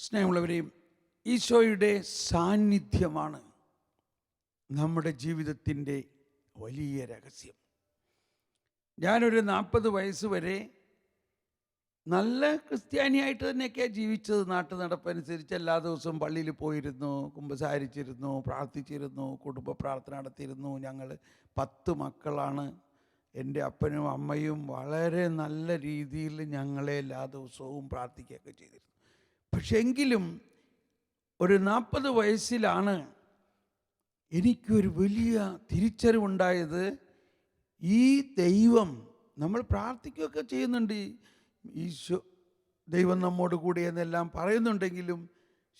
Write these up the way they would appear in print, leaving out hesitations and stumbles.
സ്നേഹമുള്ളവരെയും, ഈശോയുടെ സാന്നിധ്യമാണ് നമ്മുടെ ജീവിതത്തിൻ്റെ വലിയ രഹസ്യം. ഞാനൊരു 40 വയസ്സ് വരെ നല്ല ക്രിസ്ത്യാനിയായിട്ട് തന്നെയൊക്കെയാണ് ജീവിച്ചത്. നാട്ടു നടപ്പനുസരിച്ച് എല്ലാ ദിവസവും പള്ളിയിൽ പോയിരുന്നു, കുമ്പസാരിച്ചിരുന്നു, പ്രാർത്ഥിച്ചിരുന്നു, കുടുംബ പ്രാർത്ഥന നടത്തിയിരുന്നു. ഞങ്ങൾ 10 മക്കളാണ്. എൻ്റെ അപ്പനും അമ്മയും വളരെ നല്ല രീതിയിൽ ഞങ്ങളെ എല്ലാ ദിവസവും പ്രാർത്ഥിക്കുകയൊക്കെ ചെയ്തിരുന്നു. പക്ഷെ എങ്കിലും ഒരു 40 വയസ്സിലാണ് എനിക്കൊരു വലിയ തിരിച്ചറിവുണ്ടായത്. ഈ ദൈവം, നമ്മൾ പ്രാർത്ഥിക്കുകയൊക്കെ ചെയ്യുന്നുണ്ട്, ഈശോ ദൈവം നമ്മോട് കൂടി എന്നെല്ലാം പറയുന്നുണ്ടെങ്കിലും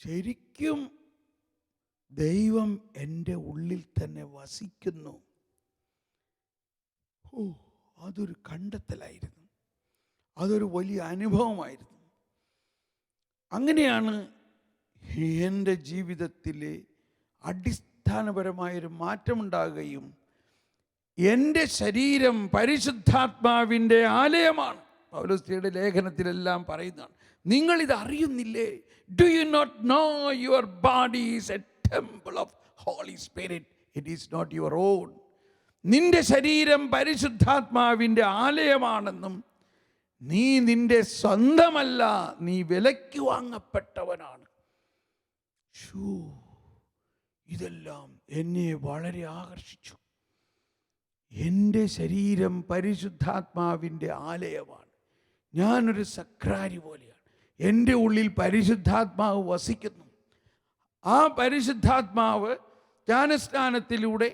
ശരിക്കും ദൈവം എൻ്റെ ഉള്ളിൽ തന്നെ വസിക്കുന്നു. അതൊരു കണ്ടെത്തലായിരുന്നു, അതൊരു വലിയ അനുഭവമായിരുന്നു. അങ്ങനെയാണ് എൻ്റെ ജീവിതത്തിലെ അടിസ്ഥാനപരമായൊരു മാറ്റമുണ്ടാകുകയും എൻ്റെ ശരീരം പരിശുദ്ധാത്മാവിൻ്റെ ആലയമാണ്. പൗലോസ്യുടെ ലേഖനത്തിലെല്ലാം പറയുന്നതാണ്. നിങ്ങളിത് അറിയുന്നില്ലേ? Do you not know your body is a temple of holy spirit, it is not your own. നിന്റെ ശരീരം പരിശുദ്ധാത്മാവിൻ്റെ ആലയമാണെന്നും നീ നിന്റെ സ്വന്തമല്ല, നീ വിലയ്ക്ക് വാങ്ങപ്പെട്ടവനാണ്. ഇതെല്ലാം എന്നെ വളരെ ആകർഷിച്ചു. എൻ്റെ ശരീരം പരിശുദ്ധാത്മാവിൻ്റെ ആലയമാണ്. ഞാനൊരു സക്രാരി പോലെയാണ്. എൻ്റെ ഉള്ളിൽ പരിശുദ്ധാത്മാവ് വസിക്കുന്നു. ആ പരിശുദ്ധാത്മാവ് ജ്ഞാനസ്നാനത്തിലൂടെ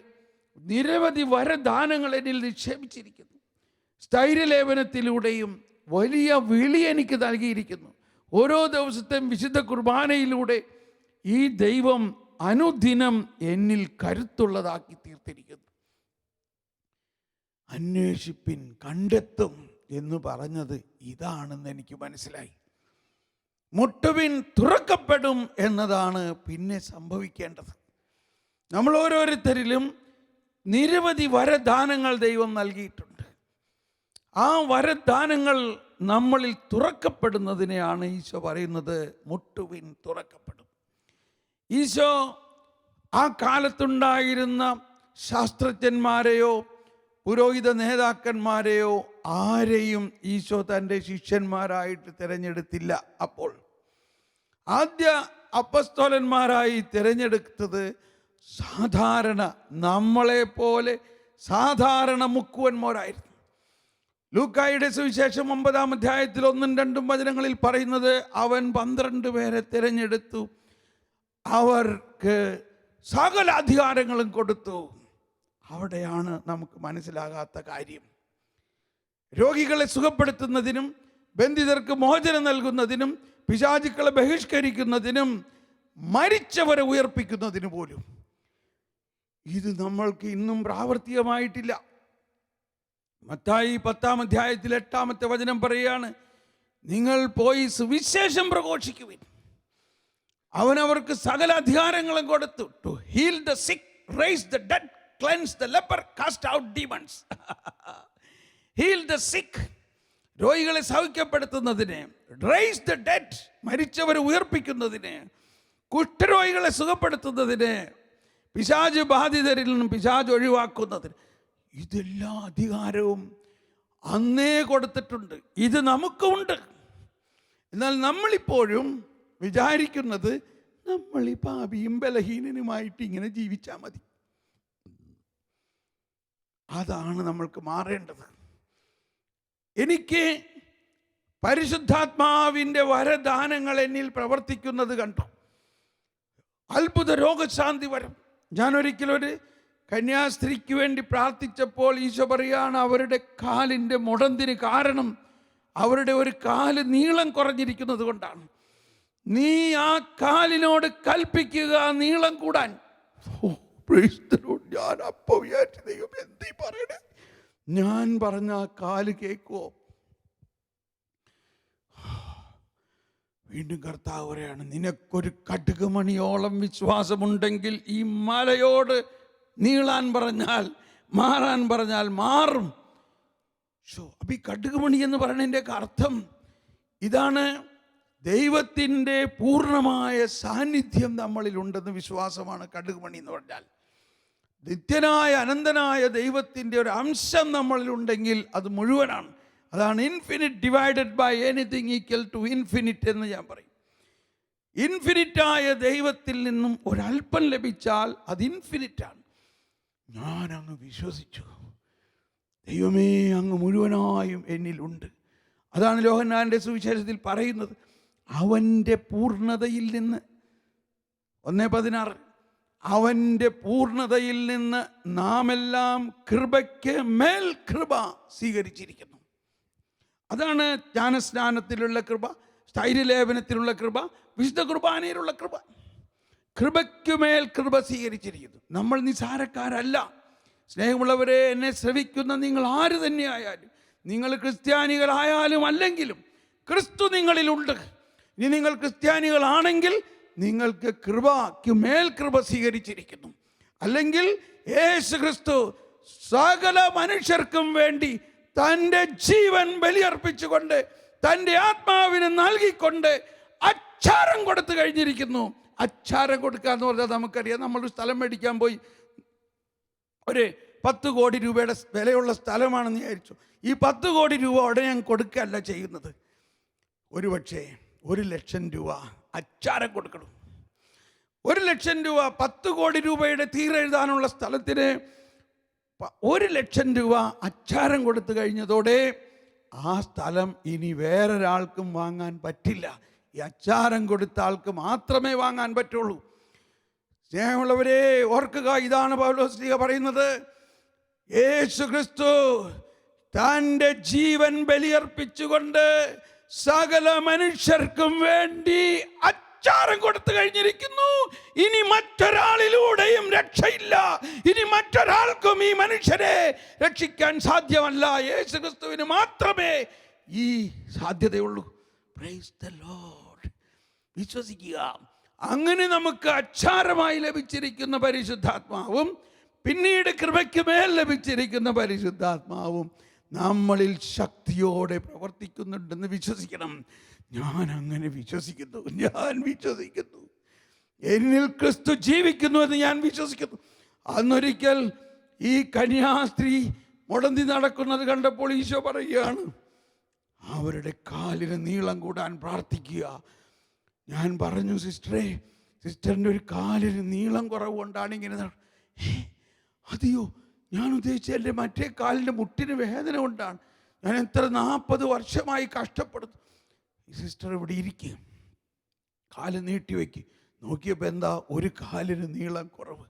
നിരവധി വരദാനങ്ങൾ എന്നിൽ നിക്ഷേപിച്ചിരിക്കുന്നു. സ്ഥൈര്യലേപനത്തിലൂടെയും വലിയ വിളി എനിക്ക് നൽകിയിരിക്കുന്നു. ഓരോ ദിവസത്തെയും വിശുദ്ധ കുർബാനയിലൂടെ ഈ ദൈവം അനുദിനം എന്നിൽ കരുത്തുള്ളതാക്കി തീർത്തിരിക്കുന്നു. അന്വേഷിപ്പിൻ, കണ്ടെത്തും എന്ന് പറഞ്ഞത് ഇതാണെന്ന് എനിക്ക് മനസ്സിലായി. മുട്ടുവിൻ, തുറക്കപ്പെടും എന്നതാണ് പിന്നെ സംഭവിക്കേണ്ടത്. നമ്മൾ ഓരോരുത്തരിലും നിരവധി വരദാനങ്ങൾ ദൈവം നൽകിയിട്ടുണ്ട്. ആ വരദാനങ്ങൾ നമ്മളിൽ തുറക്കപ്പെടുന്നതിനെയാണ് ഈശോ പറയുന്നത്, മുട്ടുവിൻ, തുറക്കപ്പെടും. ഈശോ ആ കാലത്തുണ്ടായിരുന്ന ശാസ്ത്രജ്ഞന്മാരെയോ പുരോഹിത നേതാക്കന്മാരെയോ ആരെയും ഈശോ തൻ്റെ ശിഷ്യന്മാരായിട്ട് തിരഞ്ഞെടുത്തില്ല. അപ്പോൾ ആദ്യ അപ്പസ്തോലന്മാരായി തിരഞ്ഞെടുത്തത് സാധാരണ നമ്മളെപ്പോലെ സാധാരണ മുക്കുവന്മാരായിരുന്നു. ലൂക്കായുടെ സുവിശേഷം 9-ാം അധ്യായത്തിൽ 1-2 വചനങ്ങളിൽ പറയുന്നത്, അവൻ 12 പേരെ തിരഞ്ഞെടുത്തു, അവർക്ക് സകല അധികാരങ്ങളും കൊടുത്തു. അവിടെയാണ് നമുക്ക് മനസ്സിലാകാത്ത കാര്യം. രോഗികളെ സുഖപ്പെടുത്തുന്നതിനും ബന്ധിതർക്ക് മോചനം നൽകുന്നതിനും പിശാചുക്കളെ ബഹിഷ്കരിക്കുന്നതിനും മരിച്ചവരെ ഉയർപ്പിക്കുന്നതിന് പോലും ഇത് നമ്മൾക്ക് ഇന്നും പ്രാവർത്തികമായിട്ടില്ല. മത്തായി 10-ാം അധ്യായത്തിൽ 8-ാമത്തെ വചനം പറയുകയാണ്, നിങ്ങൾ പോയി സുവിശേഷം പ്രഘോഷിക്കുവിൻ. അവനവർക്ക് സകല അധികാരങ്ങളും കൊടുത്തു. To heal the sick, raise the dead, cleanse the leper, cast out demons. Heal the sick, രോഗികളെ സൗഖ്യപ്പെടുത്തുന്നതിന്, raise the dead, മരിച്ചവരെ ഉയർപ്പിക്കുന്നതിന്, കുഷ്ഠരോഗികളെ സുഖപ്പെടുത്തുന്നതിന്, പിശാച് ബാധിതരിൽ നിന്നും പിശാച് ഒഴിവാക്കുന്നതിന്, ഇതെല്ലാ അധികാരവും അന്നേ കൊടുത്തിട്ടുണ്ട്. ഇത് നമുക്കുണ്ട്. എന്നാൽ നമ്മളിപ്പോഴും വിചാരിക്കുന്നത് നമ്മൾ ഈ പാപിയും ബലഹീനനുമായിട്ട് ഇങ്ങനെ ജീവിച്ചാൽ മതി. അതാണ് നമ്മൾക്ക് മാറേണ്ടത്. എനിക്ക് പരിശുദ്ധാത്മാവിൻ്റെ വരദാനങ്ങൾ എന്നിൽ പ്രവർത്തിക്കുന്നത് കണ്ടു. അത്ഭുത രോഗശാന്തി വരം. ഞാൻ ഒരിക്കലൊരു കന്യാസ്ത്രീക്ക് വേണ്ടി പ്രാർത്ഥിച്ചപ്പോൾ ഈശോ പറയാണ്, അവരുടെ കാലിൻ്റെ മുടന്തിന് കാരണം അവരുടെ ഒരു കാല് നീളം കുറഞ്ഞിരിക്കുന്നത് കൊണ്ടാണ്. നീ ആ കാലിനോട് കൽപ്പിക്കുക നീളം കൂടാൻ. ഞാൻ അപ്പോൾ വിചാരിച്ചു, ദൈവം എന്തീ പറയണേ, ഞാൻ പറഞ്ഞ ആ കാല് കേൾക്കുവോ? വീണ്ടും കർത്താവ് പറയാണ്, നിനക്കൊരു കടുകുമണിയോളം വിശ്വാസമുണ്ടെങ്കിൽ ഈ മലയോട് നീളാൻ പറഞ്ഞാൽ, മാറാൻ പറഞ്ഞാൽ മാറും. അപ്പോൾ ഈ കടുകുമണി എന്ന് പറയുന്നതിൻ്റെ അർത്ഥം ഇതാണ്. ദൈവത്തിൻ്റെ പൂർണ്ണമായ സാന്നിധ്യം നമ്മളിലുണ്ടെന്ന് വിശ്വാസമാണ് കടുകുമണി എന്ന് പറഞ്ഞാൽ. നിത്യനായ അനന്തനായ ദൈവത്തിൻ്റെ ഒരു അംശം നമ്മളിലുണ്ടെങ്കിൽ അത് മുഴുവനാണ്. അതാണ് infinite divided by anything equal to infinite എന്ന് ഞാൻ പറയും. ഇൻഫിനിറ്റായ ദൈവത്തിൽ നിന്നും ഒരല്പം ലഭിച്ചാൽ അത് ഇൻഫിനിറ്റാണ്. ഞാൻ അങ്ങ് വിശ്വസിച്ചു, ദൈവമേ അങ്ങ് മുഴുവനായും എന്നിലുണ്ട്. അതാണ് യോഹന്നാന്റെ സുവിശേഷത്തിൽ പറയുന്നത്. അവൻ്റെ പൂർണ്ണതയിൽ നിന്ന് 1:16 അവൻ്റെ പൂർണ്ണതയിൽ നിന്ന് നാം എല്ലാം കൃപയ്ക്ക് മേൽ കൃപ സ്വീകരിച്ചിരിക്കുന്നു. അതാണ് ജ്ഞാനസ്നാനത്തിലുള്ള കൃപ, സ്ഥൈര്യലേപനത്തിലുള്ള കൃപ, വിശുദ്ധ കുർബാനയിലുള്ള കൃപ. കൃപയ്ക്ക് മേൽ കൃപ സ്വീകരിച്ചിരിക്കുന്നു. നമ്മൾ നിസാരക്കാരല്ല. സ്നേഹമുള്ളവരെ, എന്നെ ശ്രവിക്കുന്ന നിങ്ങൾ ആര് തന്നെയായാലും, നിങ്ങൾ ക്രിസ്ത്യാനികളായാലും അല്ലെങ്കിലും ക്രിസ്തു നിങ്ങളിലുണ്ട്. ഇനി നിങ്ങൾ ക്രിസ്ത്യാനികളാണെങ്കിൽ നിങ്ങൾക്ക് കൃപയ്ക്ക് മേൽ കൃപ സ്വീകരിച്ചിരിക്കുന്നു. അല്ലെങ്കിൽ യേശു ക്രിസ്തു സകല മനുഷ്യർക്കും വേണ്ടി തൻ്റെ ജീവൻ ബലിയർപ്പിച്ചുകൊണ്ട് തൻ്റെ ആത്മാവിനെ നൽകിക്കൊണ്ട് അച്ചാരം കൊടുത്തു കഴിഞ്ഞിരിക്കുന്നു. അച്ചാരം കൊടുക്കുക എന്ന് പറഞ്ഞാൽ നമുക്കറിയാം. നമ്മളൊരു സ്ഥലം മേടിക്കാൻ പോയി, ഒരു 10 കോടി രൂപയുടെ വിലയുള്ള സ്ഥലമാണെന്ന് വിചാരിച്ചു. ഈ 10 കോടി രൂപ ഉടനെ ഞാൻ കൊടുക്കുകയല്ല ചെയ്യുന്നത്. ഒരുപക്ഷേ 1 ലക്ഷം രൂപ അച്ചാരം കൊടുക്കണം. 1 ലക്ഷം രൂപ, 10 കോടി രൂപയുടെ തീരെഴുതാനുള്ള സ്ഥലത്തിന് 1 ലക്ഷം രൂപ അച്ചാരം കൊടുത്തു കഴിഞ്ഞതോടെ ആ സ്ഥലം ഇനി വേറൊരാൾക്കും വാങ്ങാൻ പറ്റില്ല. ഈ അച്ചാരം കൊടുത്ത ആൾക്ക് മാത്രമേ വാങ്ങാൻ പറ്റുള്ളൂ. സ്നേഹമുള്ളവരെ, ഓർക്കുക, ഇതാണ് പൗലോസ് പറയുന്നത്. യേശു ക്രിസ്തു തൻ്റെ ജീവൻ ബലിയർപ്പിച്ചുകൊണ്ട് സകല മനുഷ്യർക്കും വേണ്ടി അച്ചാരം കൊടുത്തു കഴിഞ്ഞിരിക്കുന്നു. ഇനി മറ്റൊരാളിലൂടെയും രക്ഷയില്ല. ഇനി മറ്റൊരാൾക്കും ഈ മനുഷ്യരെ രക്ഷിക്കാൻ സാധ്യമല്ല. യേശു ക്രിസ്തുവിന് മാത്രമേ ഈ സാധ്യതയുള്ളൂ. Praise the lord. വിശ്വസിക്കുക. അങ്ങനെ നമുക്ക് അച്ചാരമായി ലഭിച്ചിരിക്കുന്ന പരിശുദ്ധാത്മാവും പിന്നീട് കൃപയ്ക്ക് മേൽ ലഭിച്ചിരിക്കുന്ന പരിശുദ്ധാത്മാവും നമ്മളിൽ ശക്തിയോടെ പ്രവർത്തിക്കുന്നുണ്ടെന്ന് വിശ്വസിക്കണം. ഞാൻ അങ്ങനെ വിശ്വസിക്കുന്നു. ഞാൻ വിശ്വസിക്കുന്നു. എന്നിൽ ക്രിസ്തു ജീവിക്കുന്നു എന്ന് ഞാൻ വിശ്വസിക്കുന്നു. അന്നൊരിക്കൽ ഈ കന്യാസ്ത്രീ മുടന്തി നടക്കുന്നത് കണ്ടപ്പോൾ ഈശോ പറയുകയാണ്, അവരുടെ കാലിന് നീളം കൂടാൻ പ്രാർത്ഥിക്കുക. ഞാൻ പറഞ്ഞു, സിസ്റ്ററിൻ്റെ ഒരു കാലിന് നീളം കുറവ് കൊണ്ടാണ് ഇങ്ങനെ. അതെയോ, ഞാൻ ഉദ്ദേശിച്ച എൻ്റെ മറ്റേ കാലിൻ്റെ മുട്ടിന് വേദന കൊണ്ടാണ്. ഞാൻ എത്ര 40 വർഷമായി കഷ്ടപ്പെടുന്നു. ഈ സിസ്റ്റർ ഇവിടെ ഇരിക്കുക, കാല് നീട്ടി വയ്ക്കുക. നോക്കിയപ്പോൾ എന്താ, ഒരു കാലിന് നീളം കുറവ്.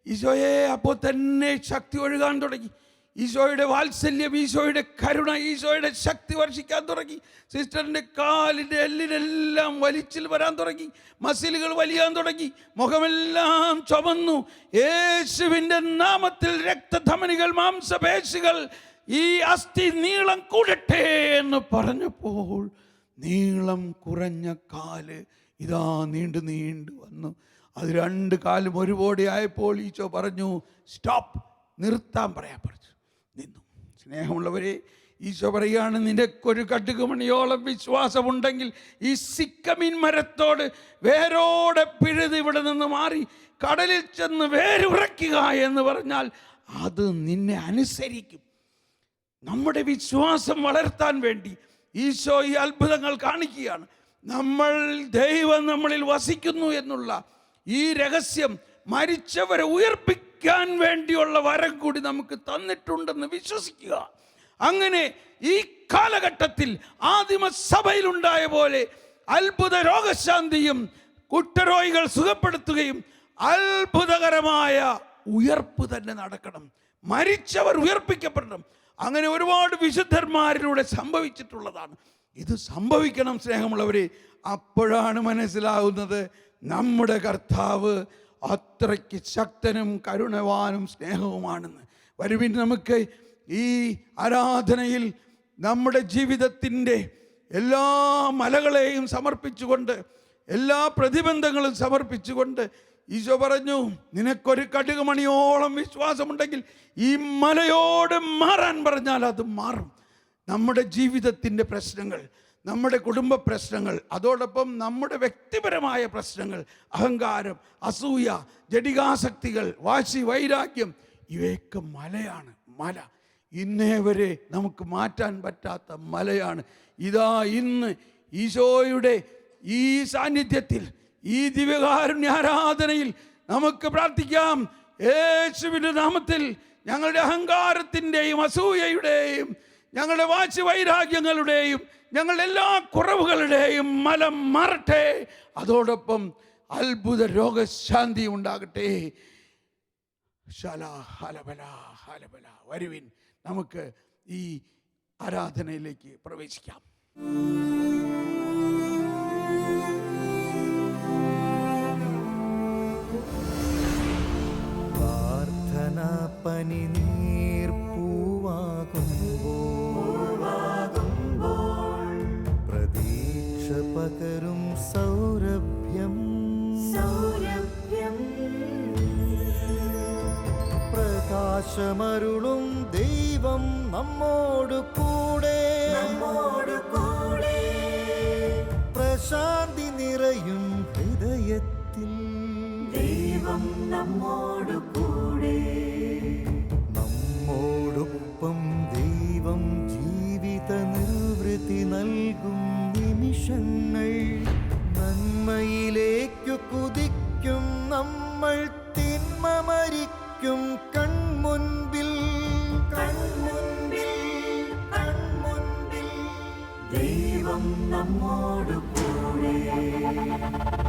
ഈശോയെ അപ്പോൾ തന്നെ ശക്തി ഒഴുകാൻ തുടങ്ങി. ഈശോയുടെ വാത്സല്യം, ഈശോയുടെ കരുണ, ഈശോയുടെ ശക്തി വർഷിക്കാൻ തുടങ്ങി. സിസ്റ്ററിൻ്റെ കാലിൻ്റെ എല്ലിനെല്ലാം വലിച്ചിൽ വരാൻ തുടങ്ങി, മസിലുകൾ വലിയാൻ തുടങ്ങി, മുഖമെല്ലാം ചുമന്നു. യേശുവിൻ്റെ നാമത്തിൽ രക്തധമനികൾ, മാംസപേശികൾ, ഈ അസ്ഥി നീളം കൂടട്ടെ എന്ന് പറഞ്ഞപ്പോൾ നീളം കുറഞ്ഞ കാല് ഇതാ നീണ്ടു വന്നു. അത് 2 കാലും ഒരുപോലെ ആയപ്പോൾ ഈശോ പറഞ്ഞു, സ്റ്റോപ്പ്, നിർത്താൻ പറയാൻ പറഞ്ഞു. നിന്നു. സ്നേഹമുള്ളവരെ, ഈശോ പറയുകയാണ്, നിനക്കൊരു കടുകുമണിയോളം വിശ്വാസമുണ്ടെങ്കിൽ ഈ സിക്കമിൻ മരത്തോട് വേരോടെ പിഴുത് ഇവിടെ നിന്ന് മാറി കടലിൽ ചെന്ന് വേരുറയ്ക്കുക എന്ന് പറഞ്ഞാൽ അത് നിന്നെ അനുസരിക്കും. നമ്മുടെ വിശ്വാസം വളർത്താൻ വേണ്ടി ഈശോ ഈ അത്ഭുതങ്ങൾ കാണിക്കുകയാണ്. ദൈവം നമ്മളിൽ വസിക്കുന്നു എന്നുള്ള ഈ രഹസ്യം മരിച്ചവരെ ഉയർപ്പിക്കാൻ വേണ്ടിയുള്ള വരം കൂടി നമുക്ക് തന്നിട്ടുണ്ടെന്ന് വിശ്വസിക്കുക. അങ്ങനെ ഈ കാലഘട്ടത്തിൽ ആദിമസഭയിലുണ്ടായ പോലെ അത്ഭുത രോഗശാന്തിയും കുഷ്ഠരോഗികൾ സുഖപ്പെടുത്തുകയും അത്ഭുതകരമായ ഉയർപ്പ് തന്നെ നടക്കണം. മരിച്ചവർ ഉയർപ്പിക്കപ്പെടണം. അങ്ങനെ ഒരുപാട് വിശുദ്ധന്മാരിലൂടെ സംഭവിച്ചിട്ടുള്ളതാണ്. ഇത് സംഭവിക്കണം സ്നേഹമുള്ളവരെ. അപ്പോഴാണ് മനസ്സിലാകുന്നത് നമ്മുടെ കർത്താവ് അത്രയ്ക്ക് ശക്തനും കരുണവാനും സ്നേഹവുമാണെന്ന്. വരുവിൻ, നമുക്ക് ഈ ആരാധനയിൽ നമ്മുടെ ജീവിതത്തിൻ്റെ എല്ലാ മലകളെയും സമർപ്പിച്ചുകൊണ്ട്, എല്ലാ പ്രതിബന്ധങ്ങളും സമർപ്പിച്ചുകൊണ്ട് ഈശോ പറഞ്ഞു, നിനക്കൊരു കടുകുമണിയോളം വിശ്വാസമുണ്ടെങ്കിൽ ഈ മലയോട് മാറാൻ പറഞ്ഞാൽ അത് മാറും. നമ്മുടെ ജീവിതത്തിൻ്റെ പ്രശ്നങ്ങൾ, നമ്മുടെ കുടുംബ പ്രശ്നങ്ങൾ, അതോടൊപ്പം നമ്മുടെ വ്യക്തിപരമായ പ്രശ്നങ്ങൾ, അഹങ്കാരം, അസൂയ, ജഡികാസക്തികൾ, വാശി, വൈരാഗ്യം, ഇവയൊക്കെ മലയാണ്. മല ഇന്നേ വരെ നമുക്ക് മാറ്റാൻ പറ്റാത്ത മലയാണ്. ഇതാ ഇന്ന് ഈശോയുടെ ഈ സാന്നിധ്യത്തിൽ, ഈ ദിവ്യകാരുണ്യ ആരാധനയിൽ നമുക്ക് പ്രാർത്ഥിക്കാം. യേശുവിൻ്റെ നാമത്തിൽ ഞങ്ങളുടെ അഹങ്കാരത്തിൻ്റെയും അസൂയയുടെയും ഞങ്ങളുടെ വാശി വൈരാഗ്യങ്ങളുടെയും ഞങ്ങളുടെ എല്ലാ കുറവുകളുടെയും മലം മാറട്ടെ. അതോടൊപ്പം അത്ഭുത രോഗശാന്തി ഉണ്ടാകട്ടെ. വരുവിൻ, നമുക്ക് ഈ ആരാധനയിലേക്ക് പ്രവേശിക്കാം. പ്രാർത്ഥനാ പനിനീർപ്പൂവാകുമ്പോൾ പ്രതീക്ഷ പകരും സൗരഭ്യം പ്രകാശമരുളും ദൈവം നമ്മോടു കൂടെ പ്രശാന്തി നിറയും ഹൃദയത്തിൽ ദൈവം നമ്മോടു കൂടെ. നമ്മോടൊപ്പം ദൈവം ജീവിത നിർവൃത്തി നൽകും നിമിഷങ്ങൾ. നന്മയിലേക്കു കുതിക്കും നമ്മൾ, തിന്മ മരിക്കും കൺമുൻപിൽ. ദൈവം നമ്മോടു കൂടെ.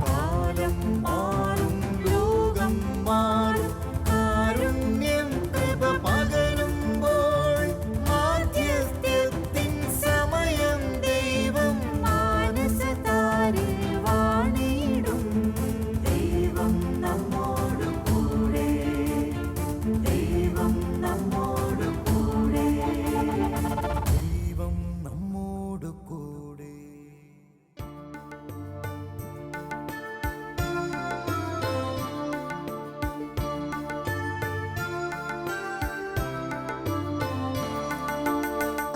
കാലം മാറും, ലോകം മാറും, കാരുണ്യം കൃപ പകരുമ്പോൾ മാധ്യസ്ഥ്യത്തിൻ സമയം ദൈവം മാനസതാരിൽ വാണിടും. ദൈവം നമ്മോടു കൂടെ. ദൈവം നമ്മോടു കൂടെ. ദൈവം നമ്മോടു കൂടെ.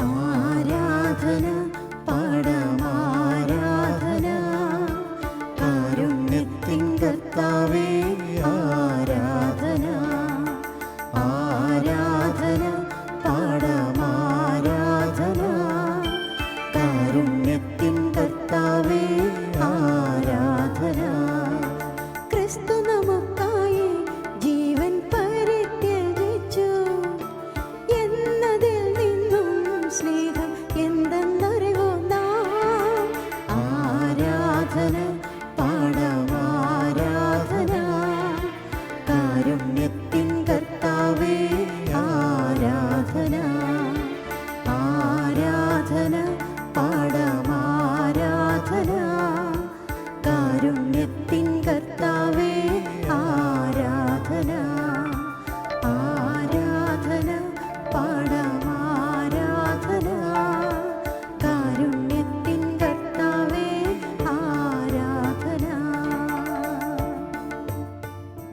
ആരാധന പാടമാരാധന, കാരുണ്യത്തിൻ കർത്താവേ ആരാധന. ആരാധന പാടമാരാധന, കാരുണ്യത്തിൻ കർത്താവേ ആരാധന. ക്രിസ്തു നമുക്കായി ജീവൻ പരിത്യജിച്ചു എന്നതിൽ നിന്നും സ്നേഹം എന്തെന്നറിവോ നാം. ആരാധന പാടമാരാധന, കാരുണ്യത്തിൻ കർത്താവേ ആരാധന. ആരാധന പാടമാരാധന, കാരുണ്യത്തിൻ കർത്താവേ ആരാധന. ആരാധന പാടമാരാധന, കാരുണ്യത്തിൻ കർത്താവേ ആരാധന.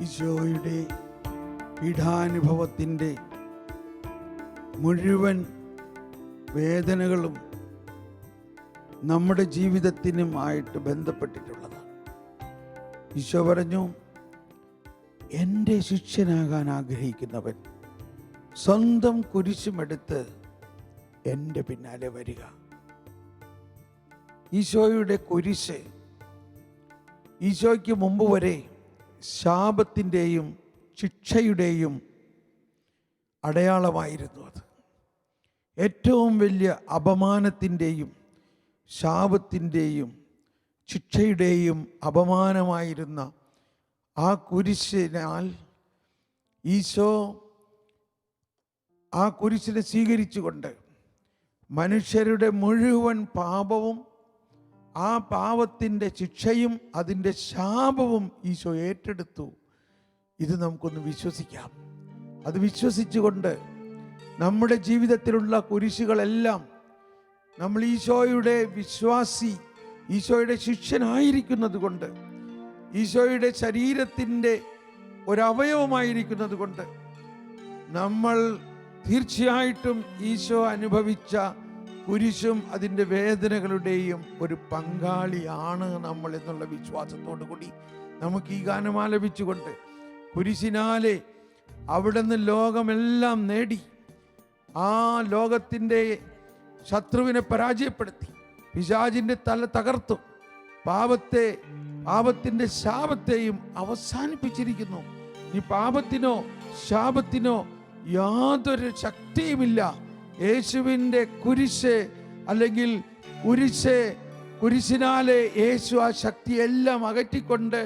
ഈശോയുടെ പീഡാനുഭവത്തിൻ്റെ മുഴുവൻ വേദനകളും നമ്മുടെ ജീവിതത്തിനുമായിട്ട് ബന്ധപ്പെട്ടിട്ടുള്ളതാണ്. ഈശോ പറഞ്ഞു, എൻ്റെ ശിഷ്യനാകാൻ ആഗ്രഹിക്കുന്നവൻ സ്വന്തം കുരിശുമെടുത്ത് എൻ്റെ പിന്നാലെ വരിക. ഈശോയുടെ കുരിശ് ഈശോയ്ക്ക് മുമ്പ് വരെ ശാപത്തിൻ്റെയും ശിക്ഷയുടെയും അടയാളമായിരുന്നു. അത് ഏറ്റവും വലിയ അപമാനത്തിൻ്റെയും ശാപത്തിൻ്റെയും ശിക്ഷയുടെയും അപമാനമായിരുന്ന ആ കുരിശിനാൽ ഈശോ ആ കുരിശിനെ സ്വീകരിച്ചുകൊണ്ട് മനുഷ്യരുടെ മുഴുവൻ പാപവും ആ പാപത്തിൻ്റെ ശിക്ഷയും അതിൻ്റെ ശാപവും ഈശോ ഏറ്റെടുത്തു. ഇത് നമുക്കൊന്ന് വിശ്വസിക്കാം. അത് വിശ്വസിച്ചുകൊണ്ട് നമ്മുടെ ജീവിതത്തിലുള്ള കുരിശുകളെല്ലാം നമ്മൾ ഈശോയുടെ വിശ്വാസി, ഈശോയുടെ ശിഷ്യനായിരിക്കുന്നത് കൊണ്ട്, ഈശോയുടെ ശരീരത്തിൻ്റെ ഒരവയവമായിരിക്കുന്നത് കൊണ്ട് നമ്മൾ തീർച്ചയായിട്ടും ഈശോ അനുഭവിച്ച കുരിശും അതിൻ്റെ വേദനകളുടെയും ഒരു പങ്കാളിയാണ് നമ്മൾ എന്നുള്ള വിശ്വാസത്തോടു കൂടി നമുക്ക് ഈ ഗാനം ആലപിച്ചുകൊണ്ട് കുരിശിനാലെ അവിടുന്ന് ലോകമെല്ലാം നേടി, ആ ലോകത്തിൻ്റെ ശത്രുവിനെ പരാജയപ്പെടുത്തി, പിശാചിൻ്റെ തല തകർത്തു, പാപത്തിൻ്റെ ശാപത്തെയും അവസാനിപ്പിച്ചിരിക്കുന്നു. ഈ പാപത്തിനോ ശാപത്തിനോ യാതൊരു ശക്തിയുമില്ല. യേശുവിൻ്റെ കുരിശ് അല്ലെങ്കിൽ കുരിശിനാലെ യേശു ആ ശക്തിയെല്ലാം അകറ്റിക്കൊണ്ട്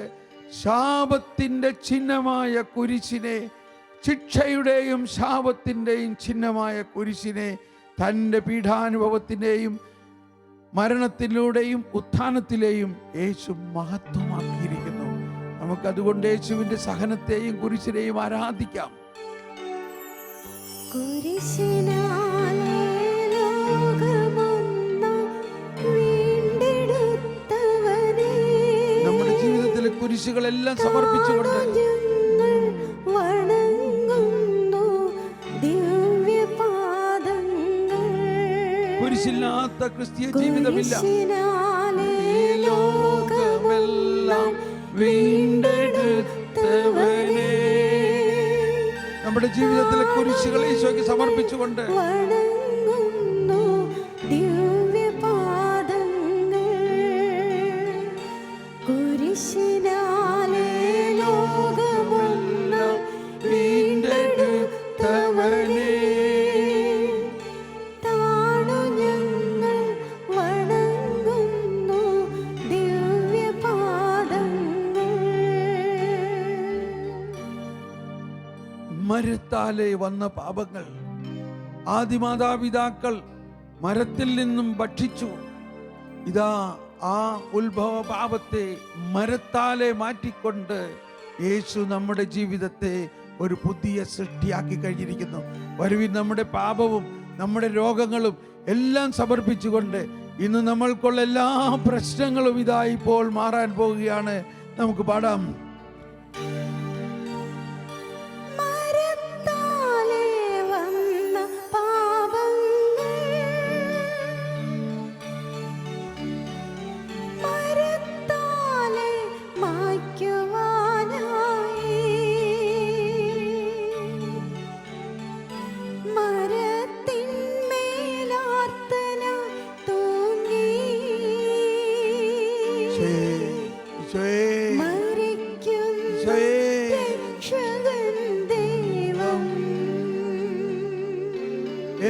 ശാപത്തിൻ്റെ ചിഹ്നമായ കുരിശിനെ, ശിക്ഷയുടെയും ശാപത്തിൻ്റെയും ചിഹ്നമായ കുരിശിനെ തൻ്റെ പീഠാനുഭവത്തിൻ്റെയും മരണത്തിലൂടെയും ഉത്ഥാനത്തിലെയും യേശു മഹത്വമാക്കിയിരിക്കുന്നു. നമുക്കതുകൊണ്ട് യേശുവിൻ്റെ സഹനത്തെയും കുരിശിനെയും ആരാധിക്കാം. കുരിശിനാലെ ലോകമൊന്നായി വീണ്ടെടുത്തവനേ, നമ്മുടെ ജീവിതത്തിലെ കുരിശുകളെല്ലാം സമർപ്പിച്ചുകൊണ്ട് ഞങ്ങൾ വണങ്ങുന്നു ദിവ്യപാദങ്ങൾ. കുരിശില്ലാത്ത ക്രിസ്തീയ ജീവിതമില്ല. കുരിശിനാലെ ലോകമെല്ലാം വീണ്ടെടുത്തവനേ, നമ്മുടെ ജീവിതത്തിലെ കുരിശുകൾ ഈശോയ്ക്ക് സമർപ്പിച്ചുകൊണ്ട് വണങ്ങുന്നു ദിവ്യപാദങ്ങൾ. കുരിശിനാലെ ലോകമൊന്നായി വീണ്ടെടുത്തവനേ, താണു ഞങ്ങൾ വണങ്ങുന്നു ദിവ്യപാദങ്ങൾ. മരത്താലെ വന്ന പാപങ്ങൾ ആദിമാതാപിതാക്കൾ മരത്തിൽ നിന്നും ഭക്ഷിച്ചു. ഇതാ ആ ഉത്ഭവ പാപത്തെ മരത്താലെ മാറ്റിക്കൊണ്ട് യേശു നമ്മുടെ ജീവിതത്തെ ഒരു പുതിയ സൃഷ്ടിയാക്കി കഴിഞ്ഞിരിക്കുന്നു. വരുവിൻ, നമ്മുടെ പാപവും നമ്മുടെ രോഗങ്ങളും എല്ലാം സമർപ്പിച്ചുകൊണ്ട് ഇന്ന് നമ്മൾക്കുള്ള എല്ലാ പ്രശ്നങ്ങളും ഇതാ ഇപ്പോൾ മാറാൻ പോവുകയാണ്. നമുക്ക് പാടാം. മരത്താലെ വന്ന പാപങ്ങൾ, മരത്താലെ മായ്ക്കുവാനായി, മരത്തിന്മേലാർത്തനായി തൂങ്ങി മരിക്കും രക്ഷകൻ ദൈവം.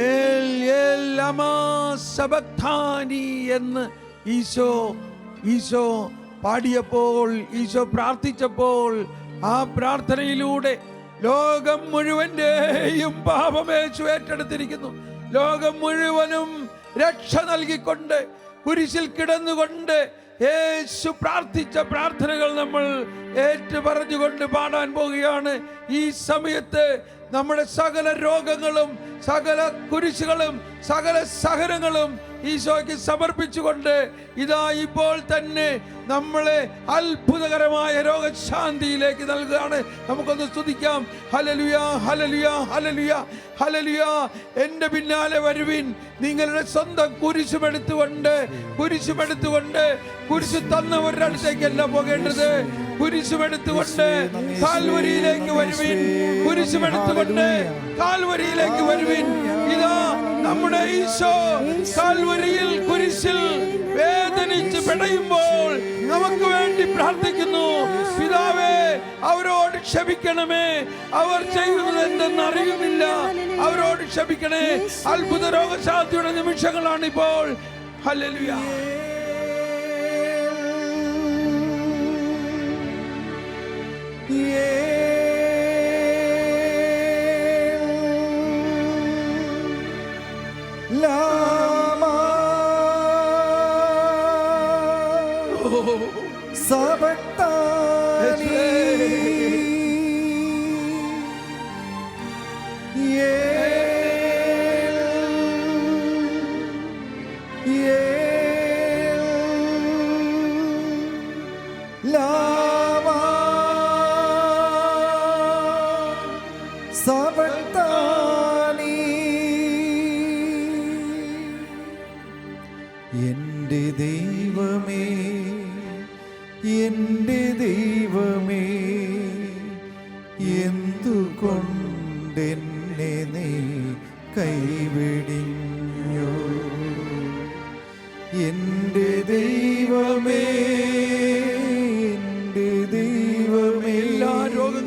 ഏൽ ഏൽ ലമാ സബക്താനി എന്ന് ഈശോ പാടിയപ്പോൾ, ഈശോ പ്രാർത്ഥിച്ചപ്പോൾ, ആ പ്രാർത്ഥനയിലൂടെ ലോകം മുഴുവന്റെയും പാപം യേശു ഏറ്റെടുത്തിരിക്കുന്നു. ലോകം മുഴുവനും രക്ഷ നൽകിക്കൊണ്ട് കുരിശിൽ കിടന്നുകൊണ്ട് യേശു പ്രാർത്ഥിച്ച പ്രാർത്ഥനകൾ നമ്മൾ ഏറ്റു പറഞ്ഞുകൊണ്ട് പാടാൻ പോവുകയാണ്. ഈ സമയത്ത് നമ്മുടെ സകല രോഗങ്ങളും സകല കുരിശുകളും സകല സഹനങ്ങളും ഈശോയ്ക്ക് സമർപ്പിച്ചുകൊണ്ട് ഇതാ ഇപ്പോൾ തന്നെ നമ്മളെ അത്ഭുതകരമായ രോഗശാന്തിയിലേക്ക് നൽകുകയാണ്. നമുക്കൊന്ന് സ്തുതിക്കാം. Hallelujah, hallelujah, hallelujah, hallelujah. എൻ്റെ പിന്നാലെ വരുവിൻ, നിങ്ങളുടെ സ്വന്തം കുരിശുമെടുത്തുകൊണ്ട് കുരിശു തന്നവരുടെ അടുത്തേക്കല്ല പോകേണ്ടത്, കുരിശുമെടുത്തുകൊണ്ട് കാൽവരിയിലേക്ക് വരുവിൻ, കുരിശുമെടുത്തുകൊണ്ട് കാൽവരിയിലേക്ക് വരുവിൻ. ഇതാ നമ്മുടെ ഈശോ കാൽവരിയിൽ കുരിശിൽ വേദനിച്ച് പിടയുമ്പോൾ നമുക്ക് വേണ്ടി പ്രാർത്ഥിക്കുന്നു. പിതാവേ, അവരോട് ക്ഷമിക്കണമേ, അവർ ചെയ്യുന്നത് എന്തെന്ന് അറിയുന്നില്ല, അവരോട് ക്ഷമിക്കണേ. അത്ഭുത രോഗശാന്തിയുടെ നിമിഷങ്ങളാണ് ഇപ്പോൾ. ഹല്ലേലൂയ.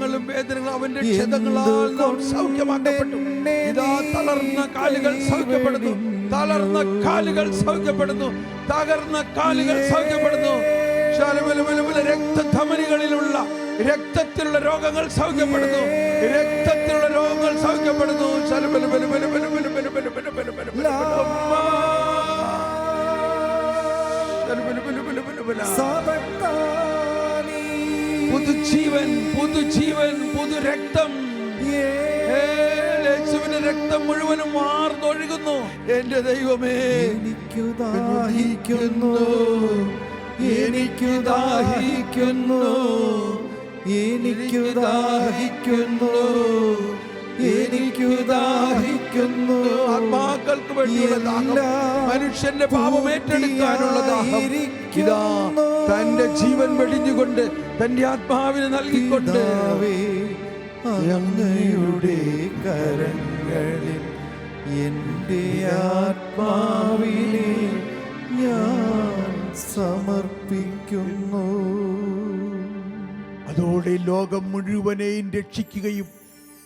ഭാരങ്ങളും വേദനകളും അവന്റെ ക്ഷതങ്ങളാൽ നാം സൗഖ്യമാക്കപ്പെട്ടു. ഇതാ തളർന്ന കാലുകൾ സൗഖ്യപ്പെടുന്നു, തളർന്ന കാലുകൾ സൗഖ്യപ്പെടുന്നു, തകർന്ന കാലുകൾ സൗഖ്യപ്പെടുന്നു. രക്തധമനികളിലുള്ള രക്തത്തിലുള്ള രോഗങ്ങൾ സൗഖ്യപ്പെടുന്നു, രക്തത്തിലുള്ള രോഗങ്ങൾ സൗഖ്യപ്പെടുന്നു. പുതുജീവൻ, പുതുജീവൻ, പുതുരക്തം. യേശുവിന്റെ രക്തം മുഴുവനും വാർന്നൊഴുകുന്നു. എന്റെ ദൈവമേ, എനിക്കു ദാഹിക്കുന്നു, എനിക്കു ദാഹിക്കുന്നു, എനിക്കു ദാഹിക്കുന്നു, എനിക്കു ദാഹിക്കുന്നു. ആത്മാക്കൾക്ക് വേണ്ടിയുള്ള ദാഹം, മനുഷ്യന്റെ പാപം ഏറ്റെടുക്കാനുള്ള ദാഹം. ഇതാ തന്റെ ജീവൻ വെടിഞ്ഞുകൊണ്ട് തന്റെ ആത്മാവിനെ നൽകിക്കൊണ്ട് അങ്ങയുടെ കരങ്ങളിൽ എൻ്റെ ആത്മാവിനെ ഞാൻ സമർപ്പിക്കുന്നു. അതോടെ ലോകം മുഴുവനെയും രക്ഷിക്കുകയും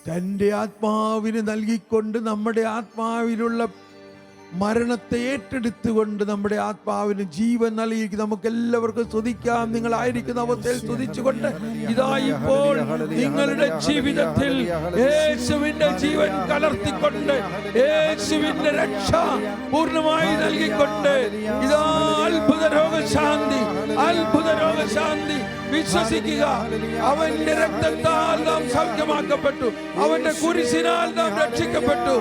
തൻ്റെ ആത്മാവിന് നൽകിക്കൊണ്ട് നമ്മുടെ ആത്മാവിലുള്ള മരണത്തെ ഏറ്റെടുത്തുകൊണ്ട് നമ്മുടെ ആത്മാവിന് ജീവൻ നൽകി നമുക്ക് എല്ലാവർക്കും സ്തുതിക്കാം. നിങ്ങളായിരിക്കുന്ന അവസ്ഥയിൽ സ്തുതിച്ചുകൊണ്ട് ഇതാ ഇപ്പോൾ നിങ്ങളുടെ ജീവിതത്തിൽ യേശുവിന്റെ ജീവൻ കലർത്തിക്കൊണ്ട് യേശുവിന്റെ രക്ഷ പൂർണ്ണമായി നൽകിക്കൊണ്ട് ഇതാ അത്ഭുത രോഗശാന്തി, അത്ഭുത രോഗശാന്തി വിശ്വസിക്കുക. അവന്റെ രക്തത്താൽ നാം സൗഖ്യമാക്കപ്പെട്ടു, അവന്റെ കുരിശിനാൽ നാം രക്ഷിക്കപ്പെട്ടു,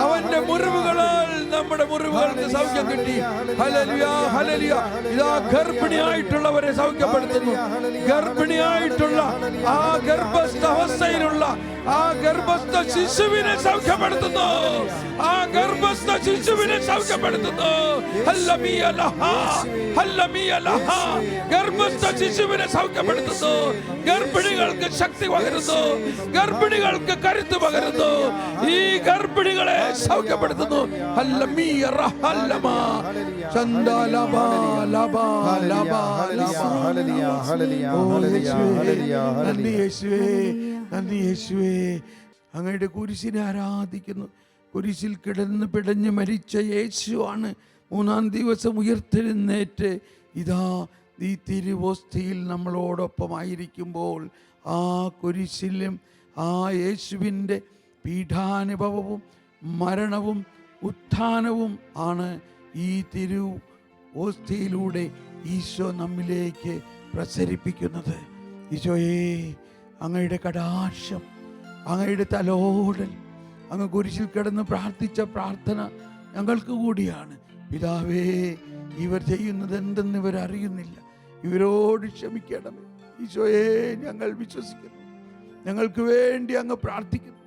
അവന്റെ മുറിവുകളാൽ നമ്മുടെ മുറിവുകൾക്ക് സൗഖ്യം കിട്ടി. Hallelujah, hallelujah. ഇതാ ഗർഭിണിയായിട്ടുള്ളവരെ സൗഖ്യപ്പെടുത്തുന്നു. ഗർഭിണിയായിട്ടുള്ള ആ ഗർഭസ്ഥ അവസ്ഥയിലുള്ള ആ ഗർഭസ്ഥ ശിശുവിനെ സൗഖ്യപ്പെടുത്തുന്നു, ആ ഗർഭസ്ഥ ശിശുവിനെ സൗഖ്യപ്പെടുത്തുന്നു. ഹല്ലമിയ ലഹ, ഹല്ലമിയ ലഹ. ഗർഭസ്ഥ ശിശുവിനെ സൗഖ്യപ്പെടുത്തുന്നു. ഗർഭിണികൾക്ക് ശക്തി പകരുന്നു, ഗർഭിണികൾക്ക് കരുത്ത് പകരുന്നു. ഈ ഗർഭിണികളെ സൗഖ്യപ്പെടുത്തുന്നു. ഹല്ലമിയ റഹല്ലമ ചന്ദലബ ലബ ലബ ലബ. നന്ദി യേശുവേ, നന്ദി യേശുവേ. അങ്ങയുടെ കുരിശിനെ ആരാധിക്കുന്നു. കുരിശിൽ കിടന്ന് പിടഞ്ഞ് മരിച്ച യേശുവാണ് മൂന്നാം ദിവസം ഉയർത്തെഴുന്നേറ്റ് ഇതാ ഈ തിരുവോസ്തിയിൽ നമ്മളോടൊപ്പമായിരിക്കുമ്പോൾ ആ കുരിശിലും ആ യേശുവിൻ്റെ പീഠാനുഭവവും മരണവും ഉത്ഥാനവും ആണ് ഈ തിരുവോസ്തിയിലൂടെ ഈശോ നമ്മിലേക്ക് പ്രസരിപ്പിക്കുന്നത്. ഈശോയെ, അങ്ങയുടെ കടാക്ഷം, അങ്ങയുടെ തലോടൽ, അങ്ങ് കുരിശിൽ കിടന്ന് പ്രാർത്ഥിച്ച പ്രാർത്ഥന ഞങ്ങൾക്ക് കൂടിയാണ്. പിതാവേ, ഇവർ ചെയ്യുന്നത് എന്തെന്ന് ഇവർ അറിയുന്നില്ല, ഇവരോട് ക്ഷമിക്കണമേ. ഈശോയെ, ഞങ്ങൾ വിശ്വസിക്കുന്നു, ഞങ്ങൾക്ക് വേണ്ടി അങ്ങ് പ്രാർത്ഥിക്കുന്നു.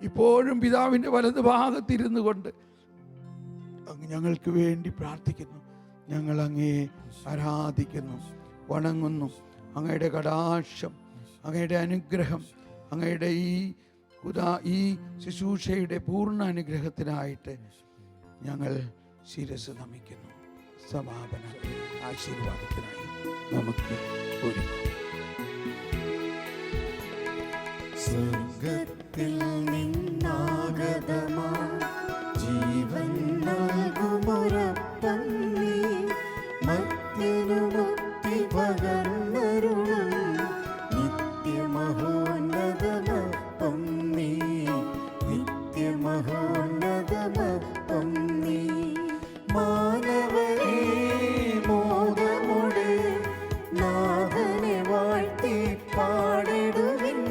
ഇപ്പോഴും പിതാവിൻ്റെ വലതു ഭാഗത്തിരുന്നു കൊണ്ട് അങ്ങ് ഞങ്ങൾക്ക് വേണ്ടി പ്രാർത്ഥിക്കുന്നു. ഞങ്ങൾ അങ്ങയെ ആരാധിക്കുന്നു, വണങ്ങുന്നു. അങ്ങയുടെ കടാക്ഷം, അങ്ങയുടെ അനുഗ്രഹം, അങ്ങയുടെ ഈ ശുശ്രൂഷയുടെ പൂർണ്ണ അനുഗ്രഹത്തിനായിട്ട് ഞങ്ങൾ ശിരസ് നമിക്കുന്നു. സമാപന ആശീർവാദത്തിനായി നമുക്ക് ഒരുങ്ങാം. സ്വർഗത്തിൽ നിന്നാഗതമാ ജീവൻ നൽകുമൊരപ്പം നീ, മർത്യനു മുക്തി പകർന്നരുളും നിത്യമഹോന്നതമപ്പം നീ, നിത്യമഹോന്നതമപ്പം നീ. മാനവരേ മോദമോടെ നാഥനെ വാഴ്ത്തി പാടിടുവിൻ.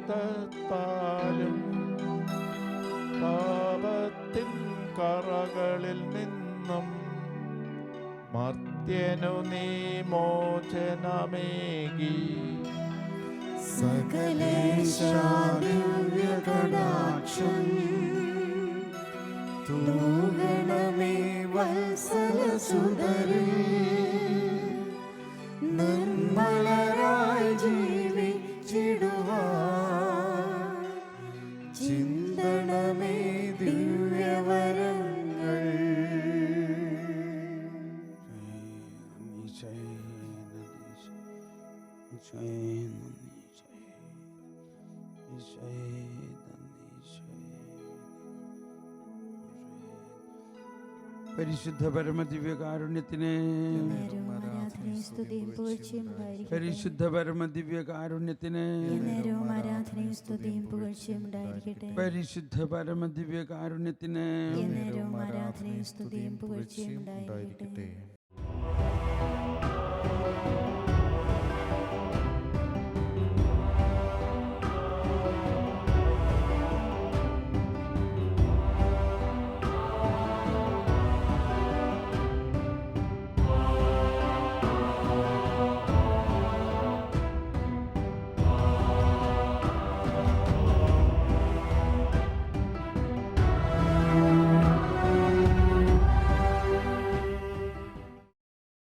രക്തത്താലും പാപത്തിൻ കറകളിൽ നിന്നും മർത്യനു നീ മോചനമേകി. സകലേശാദിവ്യകടാക്ഷം തൂകണമേ വത്സലസുതരിൽ നിർമ്മലരായി ജീവിച്ചിടുവാൻ ചിന്തണമേ ദിവ്യവരങ്ങൾ. പരിശുദ്ധ പരമദിവ്യകാരുണ്യത്തിന് നേരവും ആരാധനയും സ്തുതിയും പുകഴ്ചയും ഉണ്ടായിരിക്കട്ടെ. പരിശുദ്ധ പരമദിവ്യകാരുണ്യത്തിന് നേരവും ആരാധനയും സ്തുതിയും പുകഴ്ചയും ഉണ്ടായിരിക്കട്ടെ. പരിശുദ്ധ പരമദിവ്യകാരുണ്യത്തിന് നേരവും ആരാധനയും സ്തുതിയും പുകഴ്ചയും ഉണ്ടായിരിക്കട്ടെ.